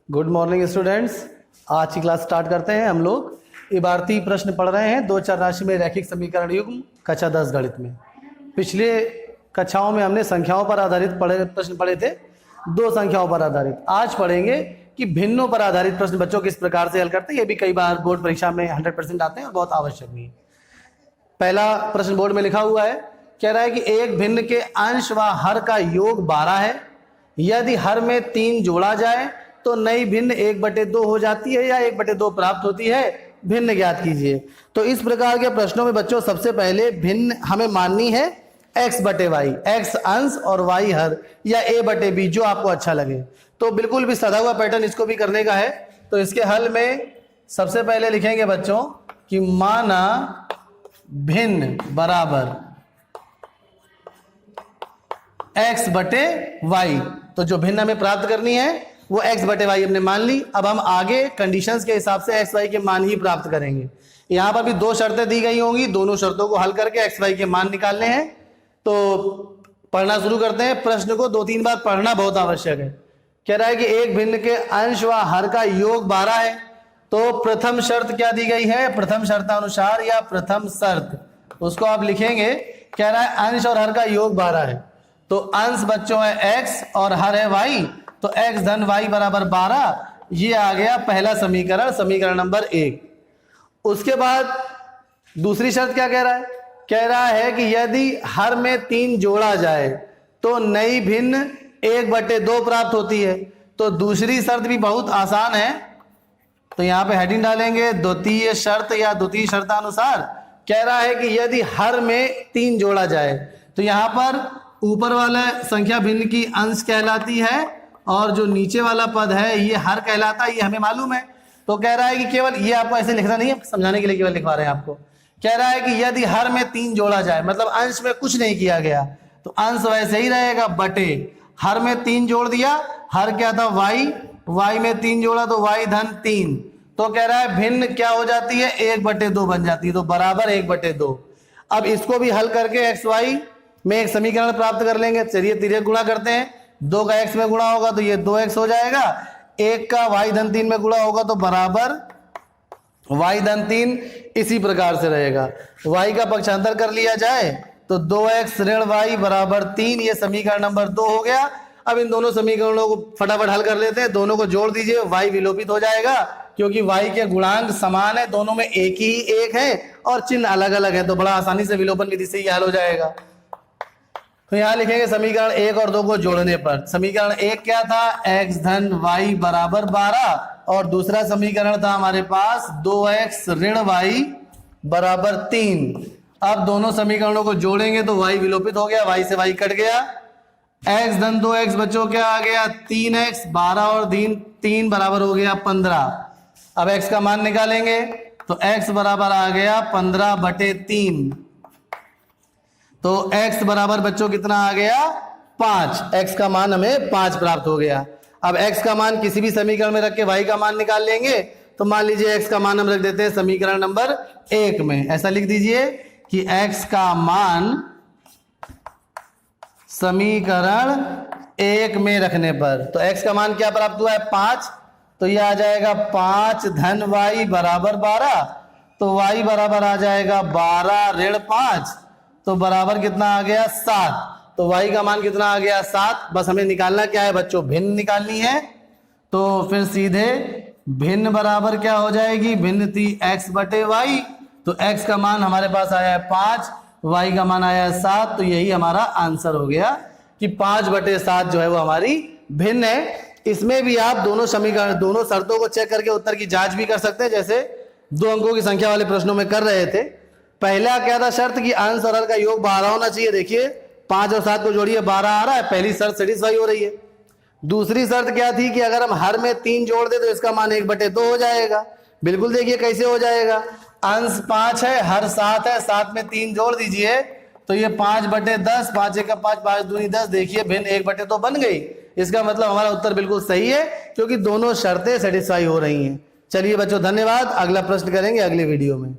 Good morning students. आज की class start करते हैं। हम लोग इबारती प्रश्न पढ़ रहे हैं दो चर राशि में रैखिक समीकरण युग्म कक्षा 10 गणित में। पिछले कक्षाओं में हमने संख्याओं पर आधारित प्रश्न पढ़े थे, दो संख्याओं पर आधारित। आज पढ़ेंगे कि भिन्नों पर आधारित प्रश्न बच्चों किस प्रकार से हल करते हैं। ये भी कई बार बोर्ड परीक्षा में 100% आते हैं और बहुत आवश्यक भी है। पहला प्रश्न बोर्ड में लिखा हुआ है, कह रहा है कि एक भिन्न के अंश व हर का योग 12 है। यदि हर में 3 जोड़ा जाए तो नई भिन्न 1/2 हो जाती है या 1/2 प्राप्त होती है। भिन्न ज्ञात कीजिए। तो इस प्रकार के प्रश्नों में बच्चों सबसे पहले भिन्न हमें माननी है x/y, x अंश और y हर या a/b, जो आपको अच्छा लगे। तो बिल्कुल भी सधा हुआ पैटर्न इसको भी करने का है। तो इसके हल में सबसे पहले लिखेंगे बच्चों कि माना भिन्न बराबर x/y। तो जो भिन्न हमें प्राप्त करनी है वो x/y हमने मान ली। अब हम आगे कंडीशंस के हिसाब से x/y के मान ही प्राप्त करेंगे। यहां पर भी दो शर्तें दी गई होंगी, दोनों शर्तों को हल करके x/y के मान निकालने हैं। तो पढ़ना शुरू करते हैं। प्रश्न को 2-3 बार पढ़ना बहुत आवश्यक है। कह रहा है कि एक भिन्न के अंश व हर का योग 12 है। तो प्रथम शर्त क्या दी गई है, प्रथम शर्तानुसार या प्रथम शर्त, उसको आप लिखेंगे। कह रहा है अंश और हर का योग 12 है। तो अंश बच्चों है x और हर है y। तो x धन y बराबर 12। ये आ गया पहला समीकरण, समीकरण नंबर 1। उसके बाद दूसरी शर्त क्या कह रहा है, कह रहा है कि यदि हर में 3 जोड़ा जाए तो नई भिन्न 1/2 प्राप्त होती है। तो दूसरी शर्त भी बहुत आसान है। तो यहां पे हेडिंग डालेंगे द्वितीय शर्त या द्वितीय शर्तानुसार। कह रहा है कि यदि हर में 3 जोड़ा जाए तो यहां पर ऊपर वाला संख्या भिन्न की अंश कहलाती है और जो नीचे वाला पद है ये हर कहलाता है, ये हमें मालूम है। तो कह रहा है कि केवल ये आपको ऐसे लिखना नहीं है, समझाने के लिए केवल लिखवा रहे हैं आपको। कह रहा है कि यदि हर में 3 जोड़ा जाए, मतलब अंश में कुछ नहीं किया गया, तो अंश वैसे ही रहेगा बटे हर में 3 जोड़ दिया। हर क्या था y, y में 3 जोड़ा तो y धन 3। तो कह रहा है भिन्न क्या हो जाती है, 1/2 बन जाती है। तो बराबर 1/2। अब इसको भी हल करके xy में एक समीकरण प्राप्त कर लेंगे। चलिए तिर्यक गुणा करते हैं। 2 का x में गुणा होगा तो ये 2x हो जाएगा। 1 का y धन 3 में गुणा होगा तो बराबर y धन 3 इसी प्रकार से रहेगा। y का पक्षांतर कर लिया जाए तो 2x ऋण y बराबर 3। ये समीकरण नंबर 2 हो गया। अब इन दोनों समीकरणों को फटाफट हल कर लेते हैं। दोनों को जोड़ दीजिए, y विलोपित हो जाएगा क्योंकि y के गुणांक समान है, दोनों में एक ही एक है और चिन्ह अलग अलग है। तो बड़ा आसानी से विलोपन विधि से ही हल हो जाएगा। तो यहां लिखेंगे समीकरण 1 और 2 को जोड़ने पर। समीकरण 1 क्या था, x धन y बराबर 12 और दूसरा समीकरण था हमारे पास 2x ऋण y बराबर 3। अब दोनों समीकरणों को जोड़ेंगे तो y विलोपित हो गया, y से y कट गया। x धन 2x बच्चों क्या आ गया, 3x, 12 और 3 बराबर हो गया 15। अब x का मान निकालेंगे तो x बराबर आ गया 15/3। तो x बराबर बच्चों कितना आ गया, 5। x का मान हमें 5 प्राप्त हो गया। अब x का मान किसी भी समीकरण में रख के y का मान निकाल लेंगे। तो मान लीजिए x का मान हम रख देते हैं समीकरण नंबर 1 में। ऐसा लिख दीजिए कि x का मान समीकरण 1 में रखने पर, तो x का मान क्या प्राप्त हुआ है, 5। तो यह आ जाएगा 5 धन y बराबर 12। तो y बराबर आ जाएगा 12 ऋण 5। तो बराबर कितना आ गया, 7। तो y का मान कितना आ गया, 7। बस हमें निकालना क्या है बच्चों, भिन्न निकालनी है। तो फिर सीधे भिन्न बराबर क्या हो जाएगी, भिन्न थी x/y। तो x का मान हमारे पास आया है 5, y का मान आया है 7। तो यही हमारा आंसर हो गया कि 5/7 जो है वो हमारी भिन्न है। इसमें भी आप दोनों समीकरण, दोनों शर्तों को चेक करके उत्तर की जांच भी कर सकते हैं, जैसे 2 अंकों की संख्या वाले प्रश्नों में कर रहे थे। पहला क्या था शर्त कि अंश और हर का योग 12 होना चाहिए। देखिए 5 और 7 को जोड़िए 12 आ रहा है, पहली शर्त सेटिस्फाई हो रही है। दूसरी शर्त क्या थी कि अगर हम हर में 3 जोड़ दे तो इसका मान 1/2 हो जाएगा। बिल्कुल देखिए कैसे हो जाएगा, अंश 5 है, हर 7 है, 7 में 3 जोड़ दीजिए तो ये 5/10, 5 1 5, 5 दूनी 10। देखिए भिन्न 1/2 बन गई। इसका मतलब हमारा उत्तर बिल्कुल सही है क्योंकि दोनों शर्तें सेटिस्फाई हो रही हैं। चलिए बच्चों धन्यवाद। अगला प्रश्न करेंगे अगले वीडियो में।